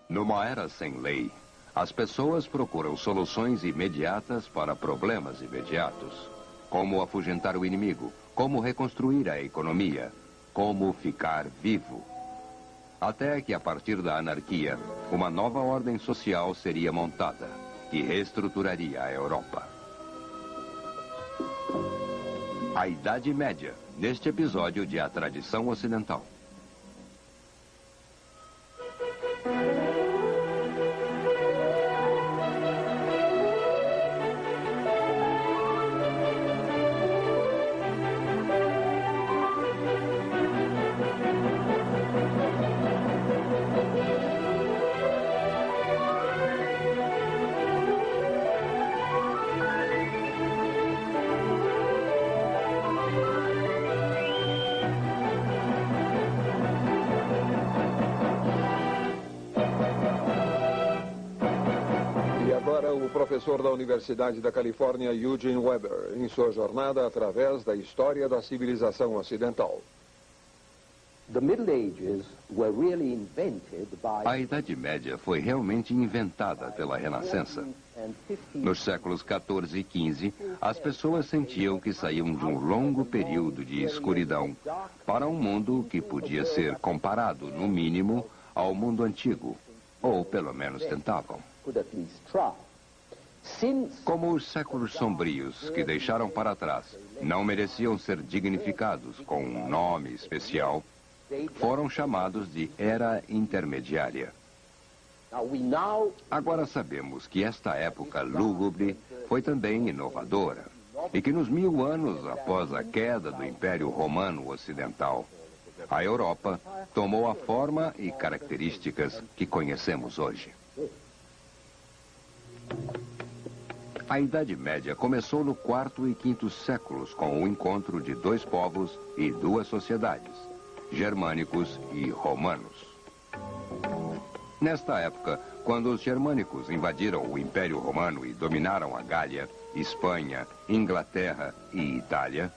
Numa era sem lei, as pessoas procuram soluções imediatas para problemas imediatos. Como afugentar o inimigo, como reconstruir a economia, como ficar vivo. Até que, a partir da anarquia, uma nova ordem social seria montada, que reestruturaria a Europa. A Idade Média, neste episódio de A Tradição Ocidental. O professor da Universidade da Califórnia, Eugene Weber, em sua jornada através da história da civilização ocidental. A Idade Média foi realmente inventada pela Renascença. Nos séculos XIV e XV, as pessoas sentiam que saíam de um longo período de escuridão para um mundo que podia ser comparado, no mínimo, ao mundo antigo, ou pelo menos tentavam. Como os séculos sombrios que deixaram para trás não mereciam ser dignificados com um nome especial, foram chamados de Era Intermediária. Agora sabemos que esta época lúgubre foi também inovadora e que nos 1000 anos após a queda do Império Romano Ocidental, a Europa tomou a forma e características que conhecemos hoje. A Idade Média começou no quarto e quinto séculos com o encontro de dois povos e duas sociedades, germânicos e romanos. Nesta época, quando os germânicos invadiram o Império Romano e dominaram a Gália, Espanha, Inglaterra e Itália,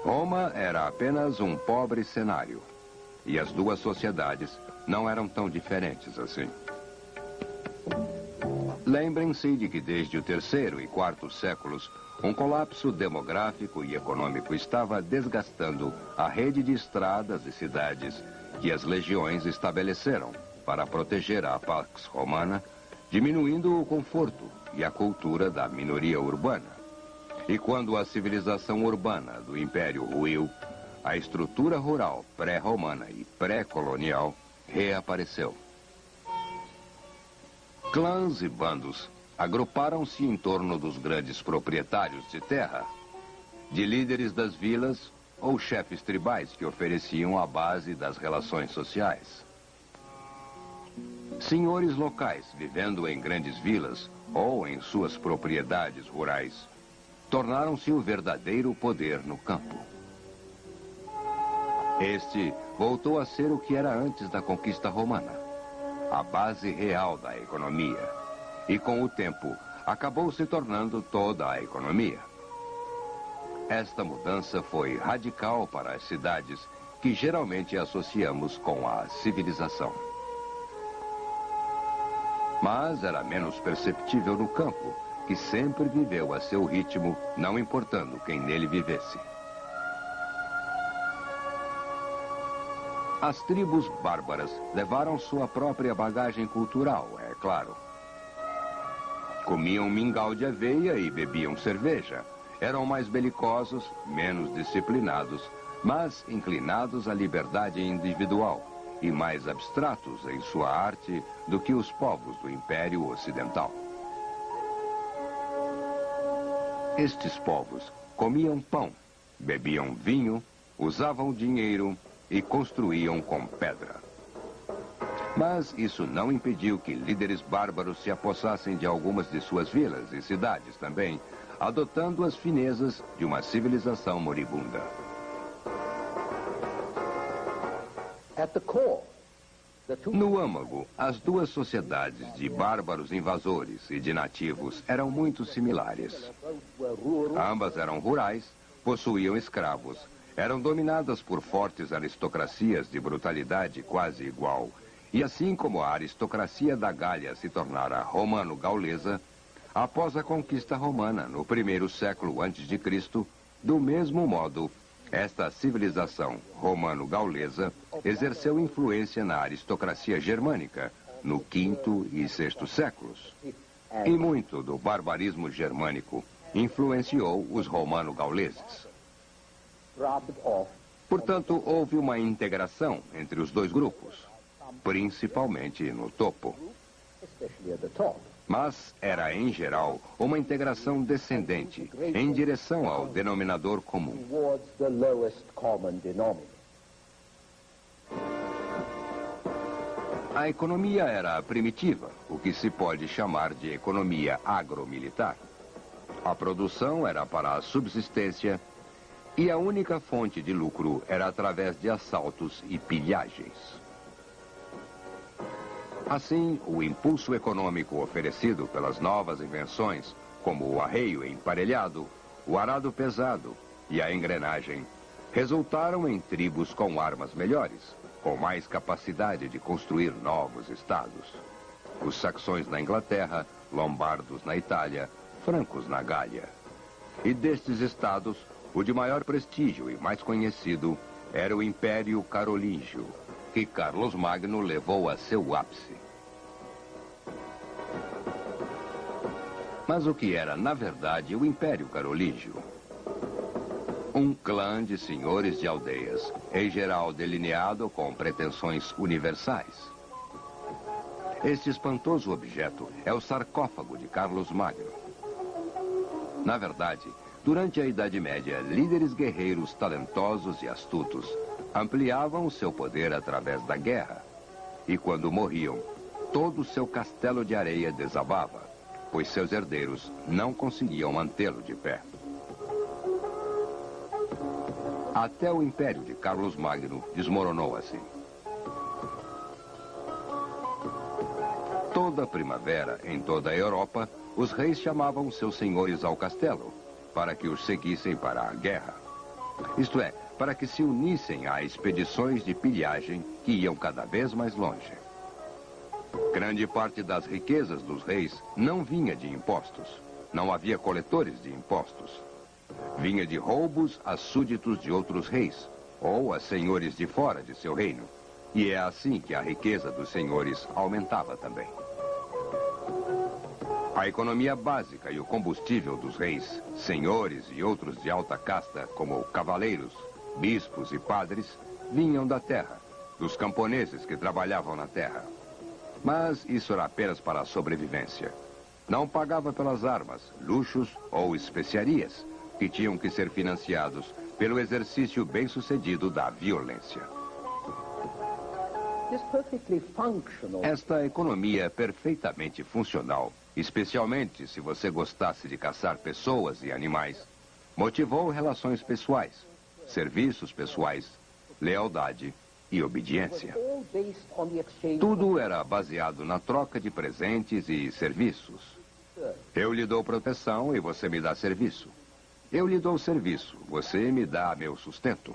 Roma era apenas um pobre cenário, e as duas sociedades não eram tão diferentes assim. Lembrem-se de que desde o terceiro e quarto séculos, um colapso demográfico e econômico estava desgastando a rede de estradas e cidades que as legiões estabeleceram para proteger a Pax Romana, diminuindo o conforto e a cultura da minoria urbana. E quando a civilização urbana do Império ruiu, a estrutura rural pré-romana e pré-colonial reapareceu. Clãs e bandos agruparam-se em torno dos grandes proprietários de terra, de líderes das vilas ou chefes tribais que ofereciam a base das relações sociais. Senhores locais vivendo em grandes vilas ou em suas propriedades rurais tornaram-se o verdadeiro poder no campo. Este voltou a ser o que era antes da conquista romana, a base real da economia, e com o tempo acabou se tornando toda a economia. Esta mudança foi radical para as cidades que geralmente associamos com a civilização. Mas era menos perceptível no campo, que sempre viveu a seu ritmo, não importando quem nele vivesse. As tribos bárbaras levaram sua própria bagagem cultural, é claro. Comiam mingau de aveia e bebiam cerveja. Eram mais belicosos, menos disciplinados, mas inclinados à liberdade individual e mais abstratos em sua arte do que os povos do Império Ocidental. Estes povos comiam pão, bebiam vinho, usavam dinheiro e construíam com pedra. Mas isso não impediu que líderes bárbaros se apossassem de algumas de suas vilas e cidades também, adotando as finezas de uma civilização moribunda. No âmago, as duas sociedades de bárbaros invasores e de nativos eram muito similares. Ambas eram rurais, possuíam escravos, eram dominadas por fortes aristocracias de brutalidade quase igual E assim como a aristocracia da Gália se tornara romano-gaulesa, após a conquista romana no primeiro século a.C., do mesmo modo, esta civilização romano-gaulesa exerceu influência na aristocracia germânica no quinto e sexto séculos. E muito do barbarismo germânico influenciou os romano-gauleses. Portanto, houve uma integração entre os dois grupos, principalmente no topo. Mas era, em geral, uma integração descendente, em direção ao denominador comum. A economia era primitiva, o que se pode chamar de economia agromilitar. A produção era para a subsistência e a única fonte de lucro era através de assaltos e pilhagens. Assim, o impulso econômico oferecido pelas novas invenções, como o arreio emparelhado, o arado pesado e a engrenagem, resultaram em tribos com armas melhores, com mais capacidade de construir novos estados. Os saxões na Inglaterra, lombardos na Itália, francos na Gália. E destes estados, o de maior prestígio e mais conhecido era o Império Carolíngio, que Carlos Magno levou a seu ápice. Mas o que era, na verdade, o Império Carolíngio? Um clã de senhores de aldeias, em geral delineado com pretensões universais. Este espantoso objeto é o sarcófago de Carlos Magno. Na verdade, durante a Idade Média, líderes guerreiros talentosos e astutos ampliavam o seu poder através da guerra. E quando morriam, todo o seu castelo de areia desabava, pois seus herdeiros não conseguiam mantê-lo de pé. Até o império de Carlos Magno desmoronou assim. Toda primavera, em toda a Europa, os reis chamavam seus senhores ao castelo, para que os seguissem para a guerra. Isto é, para que se unissem a expedições de pilhagem que iam cada vez mais longe. Grande parte das riquezas dos reis não vinha de impostos. Não havia coletores de impostos. Vinha de roubos a súditos de outros reis, ou a senhores de fora de seu reino. E é assim que a riqueza dos senhores aumentava também. A economia básica e o combustível dos reis, senhores e outros de alta casta, como cavaleiros, bispos e padres, vinham da terra, dos camponeses que trabalhavam na terra. Mas isso era apenas para a sobrevivência. Não pagava pelas armas, luxos ou especiarias, que tinham que ser financiados pelo exercício bem-sucedido da violência. Esta economia perfeitamente funcional, especialmente se você gostasse de caçar pessoas e animais, motivou relações pessoais, serviços pessoais, lealdade e obediência. Tudo era baseado na troca de presentes e serviços. Eu lhe dou proteção e você me dá serviço. Eu lhe dou serviço, você me dá meu sustento.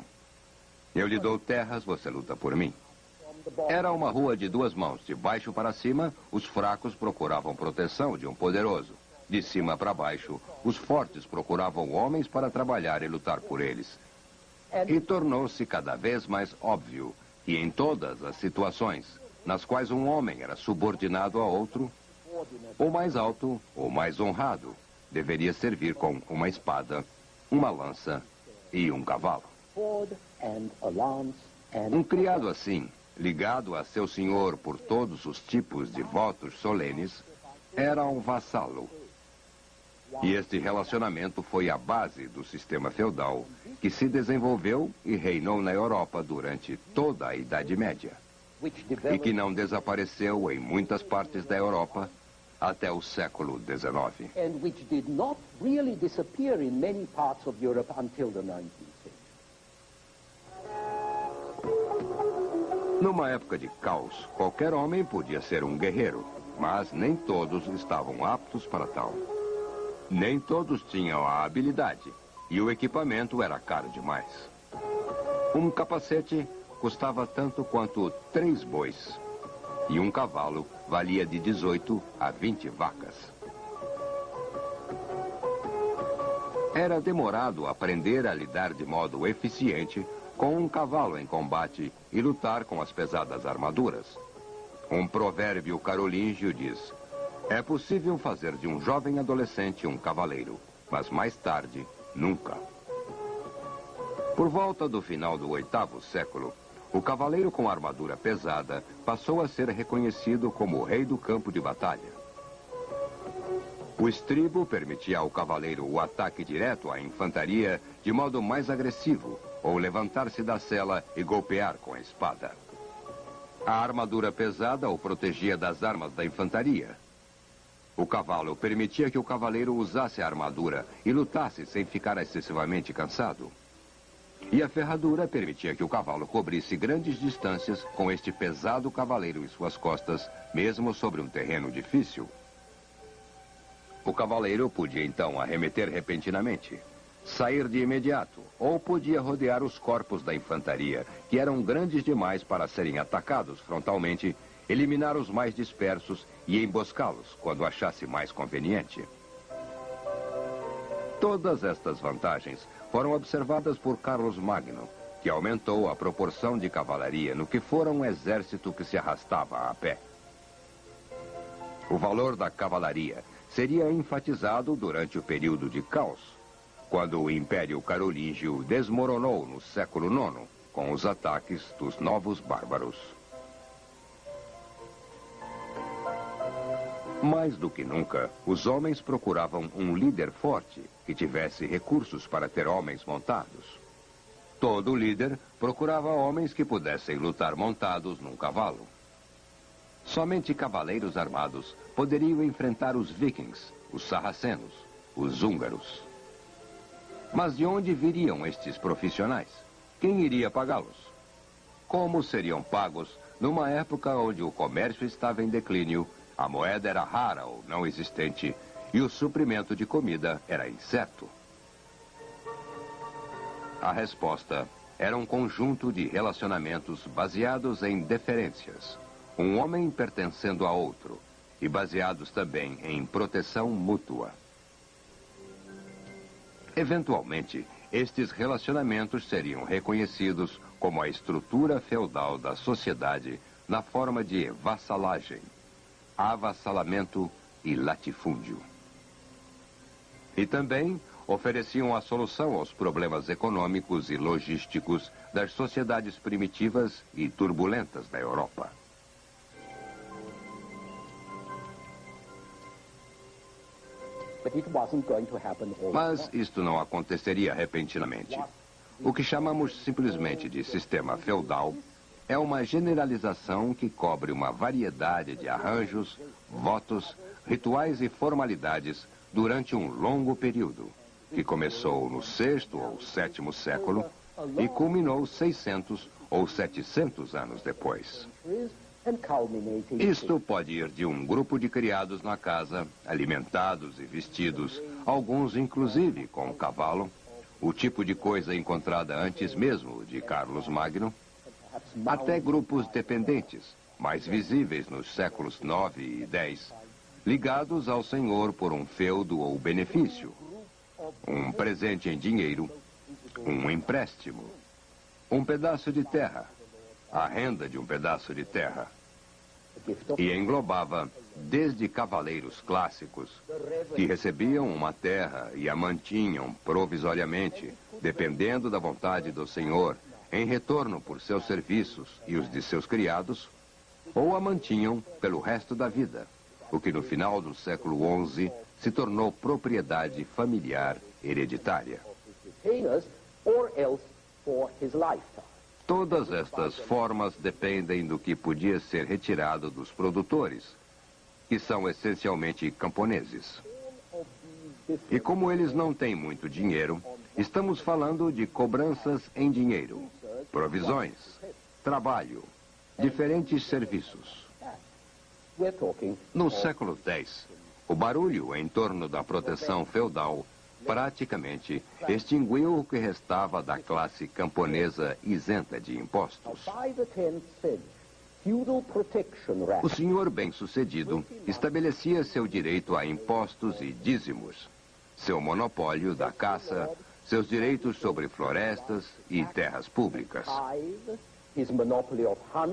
Eu lhe dou terras, você luta por mim. Era uma rua de duas mãos. De baixo para cima, os fracos procuravam proteção de um poderoso. De cima para baixo, os fortes procuravam homens para trabalhar e lutar por eles. E tornou-se cada vez mais óbvio que em todas as situações nas quais um homem era subordinado a outro, o mais alto, o mais honrado, deveria servir com uma espada, uma lança e um cavalo. Um criado assim, ligado a seu senhor por todos os tipos de votos solenes, era um vassalo. E este relacionamento foi a base do sistema feudal que se desenvolveu e reinou na Europa durante toda a Idade Média. E que não desapareceu em muitas partes da Europa até o século XIX. Numa época de caos, qualquer homem podia ser um guerreiro, mas nem todos estavam aptos para tal. Nem todos tinham a habilidade, e o equipamento era caro demais. Um capacete custava tanto quanto 3 bois. e um cavalo valia de 18 a 20 vacas. Era demorado aprender a lidar de modo eficiente com um cavalo em combate e lutar com as pesadas armaduras. Um provérbio carolíngio diz: é possível fazer de um jovem adolescente um cavaleiro, mas mais tarde, nunca. Por volta do final do 8º século, o cavaleiro com armadura pesada passou a ser reconhecido como o rei do campo de batalha. O estribo permitia ao cavaleiro o ataque direto à infantaria de modo mais agressivo, ou levantar-se da sela e golpear com a espada. A armadura pesada o protegia das armas da infantaria. O cavalo permitia que o cavaleiro usasse a armadura e lutasse sem ficar excessivamente cansado. E a ferradura permitia que o cavalo cobrisse grandes distâncias com este pesado cavaleiro em suas costas, mesmo sobre um terreno difícil. O cavaleiro podia então arremeter repentinamente, sair de imediato, ou podia rodear os corpos da infantaria, que eram grandes demais para serem atacados frontalmente, eliminar os mais dispersos e emboscá-los quando achasse mais conveniente. Todas estas vantagens foram observadas por Carlos Magno, que aumentou a proporção de cavalaria no que fora um exército que se arrastava a pé. O valor da cavalaria seria enfatizado durante o período de caos, quando o Império Carolíngio desmoronou no século IX, com os ataques dos novos bárbaros. Mais do que nunca, os homens procuravam um líder forte, que tivesse recursos para ter homens montados. Todo líder procurava homens que pudessem lutar montados num cavalo. Somente cavaleiros armados poderiam enfrentar os vikings, os sarracenos, os húngaros. Mas de onde viriam estes profissionais? Quem iria pagá-los? Como seriam pagos numa época onde o comércio estava em declínio, a moeda era rara ou não existente e o suprimento de comida era incerto? A resposta era um conjunto de relacionamentos baseados em deferências, um homem pertencendo a outro, e baseados também em proteção mútua. Eventualmente, estes relacionamentos seriam reconhecidos como a estrutura feudal da sociedade na forma de vassalagem, avassalamento e latifúndio. E também ofereciam a solução aos problemas econômicos e logísticos das sociedades primitivas e turbulentas da Europa. Mas isto não aconteceria repentinamente. O que chamamos simplesmente de sistema feudal é uma generalização que cobre uma variedade de arranjos, votos, rituais e formalidades durante um longo período, que começou no 6º ou 7º século e culminou 600 ou 700 anos depois. Isto pode ir de um grupo de criados na casa, alimentados e vestidos, alguns inclusive com um cavalo, o tipo de coisa encontrada antes mesmo de Carlos Magno, até grupos dependentes, mais visíveis nos séculos 9 e 10, ligados ao senhor por um feudo ou benefício, um presente em dinheiro, um empréstimo, um pedaço de terra, a renda de um pedaço de terra. E englobava desde cavaleiros clássicos, que recebiam uma terra e a mantinham provisoriamente, dependendo da vontade do senhor, em retorno por seus serviços e os de seus criados, ou a mantinham pelo resto da vida, o que no final do século XI se tornou propriedade familiar hereditária. Todas estas formas dependem do que podia ser retirado dos produtores, que são essencialmente camponeses. E como eles não têm muito dinheiro, estamos falando de cobranças em dinheiro, provisões, trabalho, diferentes serviços. No século X, o barulho em torno da proteção feudal praticamente extinguiu o que restava da classe camponesa isenta de impostos. O senhor bem-sucedido estabelecia seu direito a impostos e dízimos, seu monopólio da caça, seus direitos sobre florestas e terras públicas.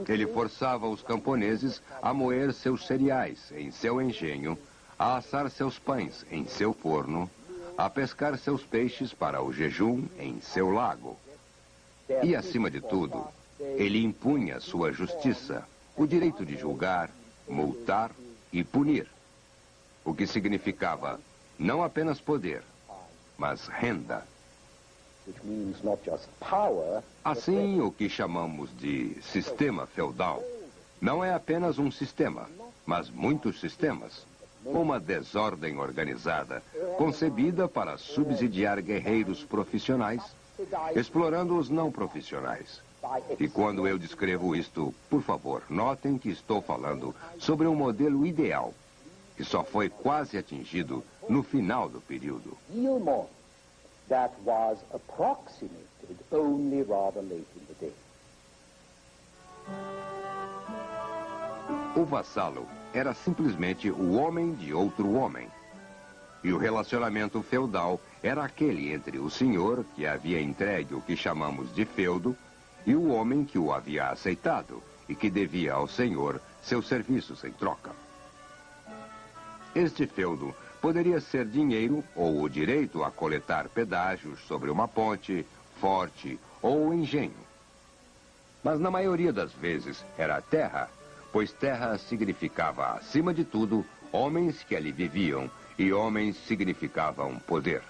Ele forçava os camponeses a moer seus cereais em seu engenho, a assar seus pães em seu forno, a pescar seus peixes para o jejum em seu lago. E, acima de tudo, ele impunha sua justiça, o direito de julgar, multar e punir, o que significava não apenas poder, mas renda. Assim, o que chamamos de sistema feudal não é apenas um sistema, mas muitos sistemas. Uma desordem organizada, concebida para subsidiar guerreiros profissionais, explorando os não profissionais. E quando eu descrevo isto, por favor, notem que estou falando sobre um modelo ideal, que só foi quase atingido no final do período. That was approximated only rather late in the day. O vassalo era simplesmente o homem de outro homem. E o relacionamento feudal era aquele entre o senhor, que havia entregue o que chamamos de feudo, e o homem que o havia aceitado e que devia ao senhor seus serviços em troca. Este feudo poderia ser dinheiro ou o direito a coletar pedágios sobre uma ponte, forte ou engenho. Mas na maioria das vezes era terra, pois terra significava, acima de tudo, homens que ali viviam, e homens significavam poder.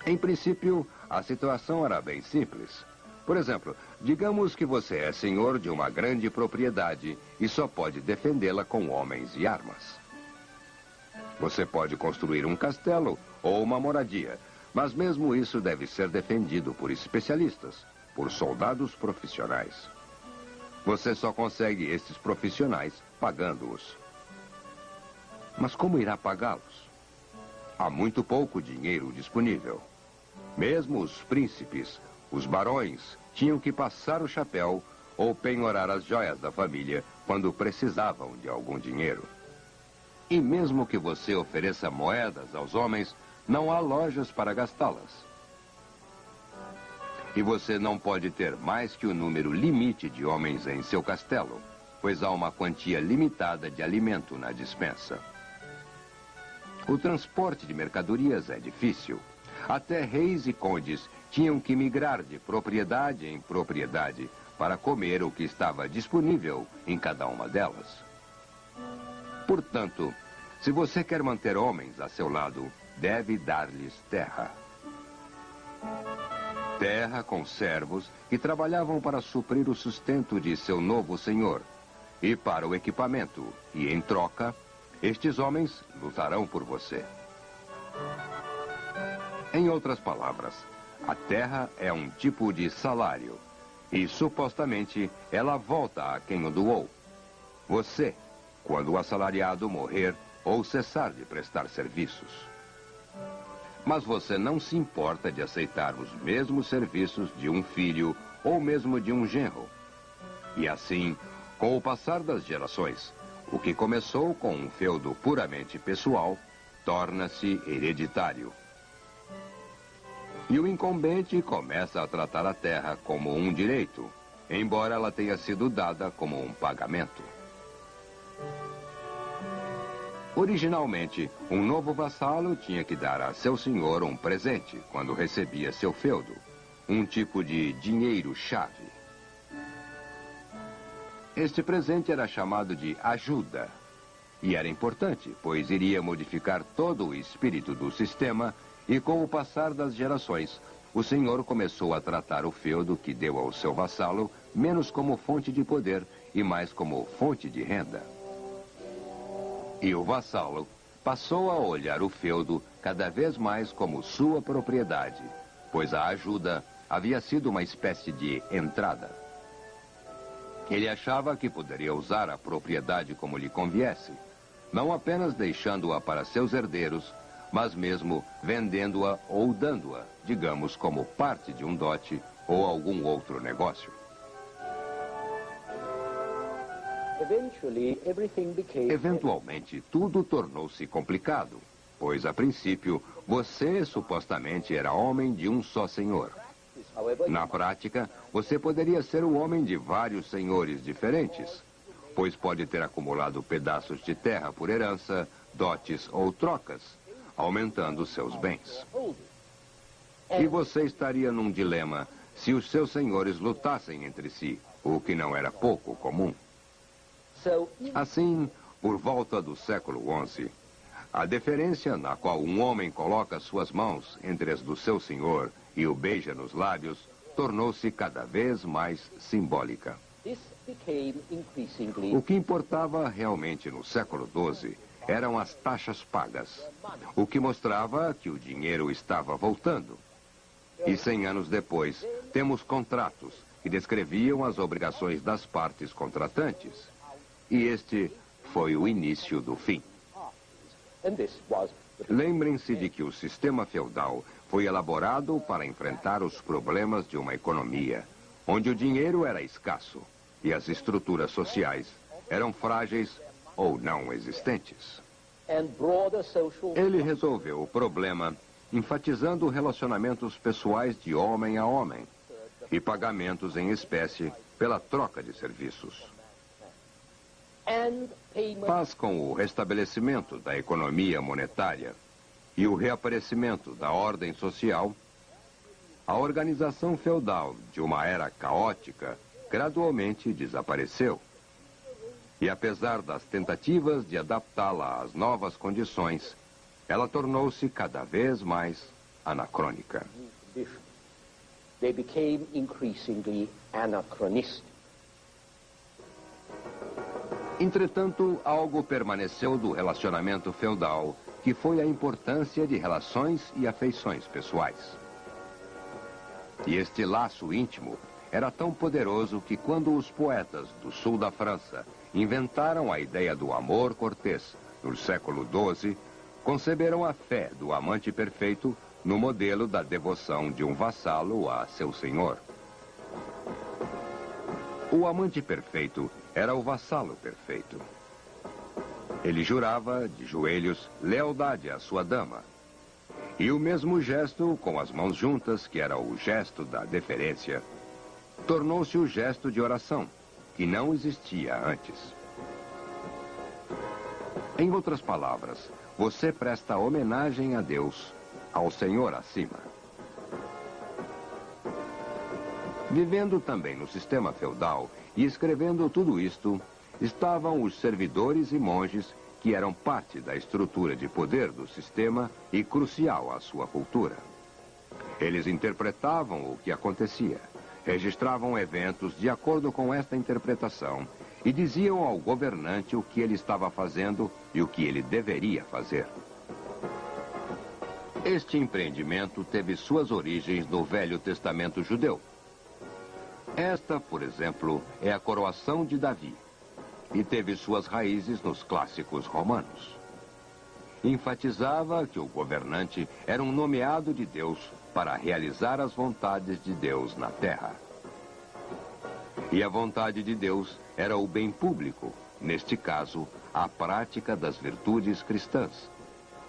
Em princípio, a situação era bem simples. Por exemplo, digamos que você é senhor de uma grande propriedade e só pode defendê-la com homens e armas. Você pode construir um castelo ou uma moradia, mas mesmo isso deve ser defendido por especialistas, por soldados profissionais. Você só consegue esses profissionais pagando-os. Mas como irá pagá-los? Há muito pouco dinheiro disponível. Mesmo os príncipes, os barões, tinham que passar o chapéu ou penhorar as joias da família quando precisavam de algum dinheiro. E mesmo que você ofereça moedas aos homens, não há lojas para gastá-las. E você não pode ter mais que o número limite de homens em seu castelo, pois há uma quantia limitada de alimento na despensa. O transporte de mercadorias é difícil. Até reis e condes tinham que migrar de propriedade em propriedade para comer o que estava disponível em cada uma delas. Portanto, se você quer manter homens a seu lado, deve dar-lhes terra. Terra com servos que trabalhavam para suprir o sustento de seu novo senhor e para o equipamento, e em troca, estes homens lutarão por você. Em outras palavras, a terra é um tipo de salário e, supostamente, ela volta a quem o doou. Você, quando o assalariado morrer ou cessar de prestar serviços. Mas você não se importa de aceitar os mesmos serviços de um filho ou mesmo de um genro. E assim, com o passar das gerações, o que começou com um feudo puramente pessoal, torna-se hereditário. E o incumbente começa a tratar a terra como um direito, embora ela tenha sido dada como um pagamento. Originalmente, um novo vassalo tinha que dar a seu senhor um presente quando recebia seu feudo, um tipo de dinheiro-chave. Este presente era chamado de ajuda, e era importante, pois iria modificar todo o espírito do sistema, e com o passar das gerações, o senhor começou a tratar o feudo que deu ao seu vassalo menos como fonte de poder e mais como fonte de renda. E o vassalo passou a olhar o feudo cada vez mais como sua propriedade, pois a ajuda havia sido uma espécie de entrada. Ele achava que poderia usar a propriedade como lhe conviesse, não apenas deixando-a para seus herdeiros, mas mesmo vendendo-a ou dando-a, digamos, como parte de um dote ou algum outro negócio. Eventually, everything became... Eventualmente, tudo tornou-se complicado, pois, a princípio, você supostamente era homem de um só senhor. Na prática, você poderia ser o homem de vários senhores diferentes, pois pode ter acumulado pedaços de terra por herança, dotes ou trocas, aumentando seus bens. E você estaria num dilema se os seus senhores lutassem entre si, o que não era pouco comum. Assim, por volta do século XI, a deferência na qual um homem coloca suas mãos entre as do seu senhor e o beija nos lábios tornou-se cada vez mais simbólica. O que importava realmente no século XII eram as taxas pagas, o que mostrava que o dinheiro estava voltando. E 100 anos depois, temos contratos que descreviam as obrigações das partes contratantes. E este foi o início do fim. Lembrem-se de que o sistema feudal foi elaborado para enfrentar os problemas de uma economia, onde o dinheiro era escasso e as estruturas sociais eram frágeis ou não existentes. Ele resolveu o problema enfatizando relacionamentos pessoais de homem a homem e pagamentos em espécie pela troca de serviços. Mas com o restabelecimento da economia monetária e o reaparecimento da ordem social, a organização feudal de uma era caótica gradualmente desapareceu. E apesar das tentativas de adaptá-la às novas condições, ela tornou-se cada vez mais anacrônica. They became increasingly anachronistic. Entretanto, algo permaneceu do relacionamento feudal, que foi a importância de relações e afeições pessoais. E este laço íntimo era tão poderoso que quando os poetas do sul da França inventaram a ideia do amor cortês no século XII, conceberam a fé do amante perfeito no modelo da devoção de um vassalo a seu senhor. O amante perfeito era o vassalo perfeito. Ele jurava, de joelhos, lealdade à sua dama. E o mesmo gesto, com as mãos juntas, que era o gesto da deferência, tornou-se o gesto de oração, que não existia antes. Em outras palavras, você presta homenagem a Deus, ao Senhor acima. Vivendo também no sistema feudal e escrevendo tudo isto, estavam os servidores e monges que eram parte da estrutura de poder do sistema e crucial à sua cultura. Eles interpretavam o que acontecia, registravam eventos de acordo com esta interpretação e diziam ao governante o que ele estava fazendo e o que ele deveria fazer. Este empreendimento teve suas origens no Velho Testamento judeu. Esta, por exemplo, é a coroação de Davi e teve suas raízes nos clássicos romanos. Enfatizava que o governante era um nomeado de Deus para realizar as vontades de Deus na terra. E a vontade de Deus era o bem público, neste caso, a prática das virtudes cristãs,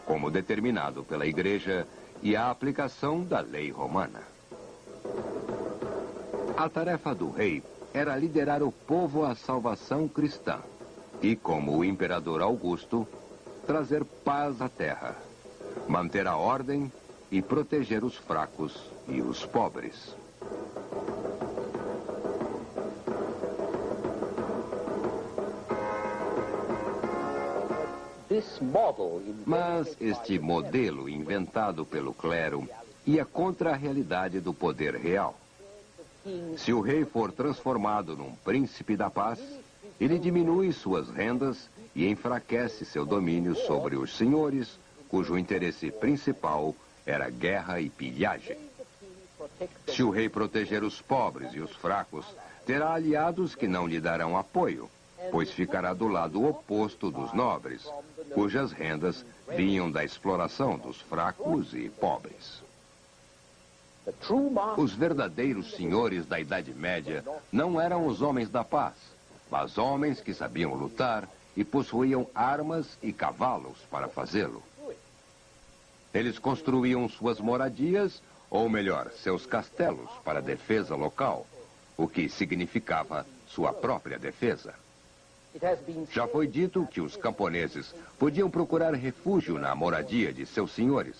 como determinado pela Igreja e a aplicação da lei romana. A tarefa do rei era liderar o povo à salvação cristã e, como o imperador Augusto, trazer paz à terra, manter a ordem e proteger os fracos e os pobres. Mas este modelo inventado pelo clero ia contra a realidade do poder real. Se o rei for transformado num príncipe da paz, ele diminui suas rendas e enfraquece seu domínio sobre os senhores, cujo interesse principal era guerra e pilhagem. Se o rei proteger os pobres e os fracos, terá aliados que não lhe darão apoio, pois ficará do lado oposto dos nobres, cujas rendas vinham da exploração dos fracos e pobres. Os verdadeiros senhores da Idade Média não eram os homens da paz, mas homens que sabiam lutar e possuíam armas e cavalos para fazê-lo. Eles construíam suas moradias, ou melhor, seus castelos para defesa local, o que significava sua própria defesa. Já foi dito que os camponeses podiam procurar refúgio na moradia de seus senhores.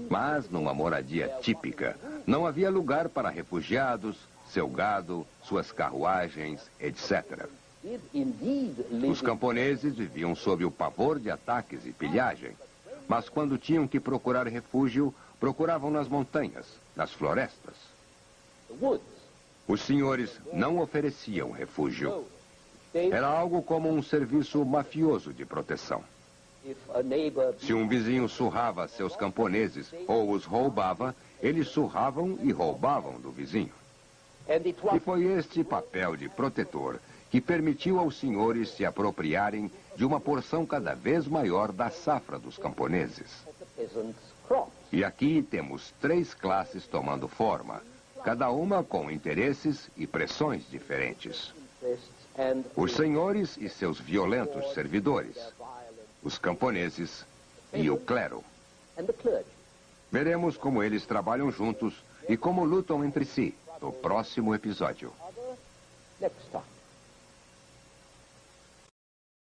Mas numa moradia típica, não havia lugar para refugiados, seu gado, suas carruagens, etc. Os camponeses viviam sob o pavor de ataques e pilhagem, mas quando tinham que procurar refúgio, procuravam nas montanhas, nas florestas. Os senhores não ofereciam refúgio. Era algo como um serviço mafioso de proteção. Se um vizinho surrava seus camponeses ou os roubava, eles surravam e roubavam do vizinho. E foi este papel de protetor que permitiu aos senhores se apropriarem de uma porção cada vez maior da safra dos camponeses. E aqui temos 3 classes tomando forma, cada uma com interesses e pressões diferentes. Os senhores e seus violentos servidores, os camponeses e o clero. Veremos como eles trabalham juntos e como lutam entre si no próximo episódio. Next time.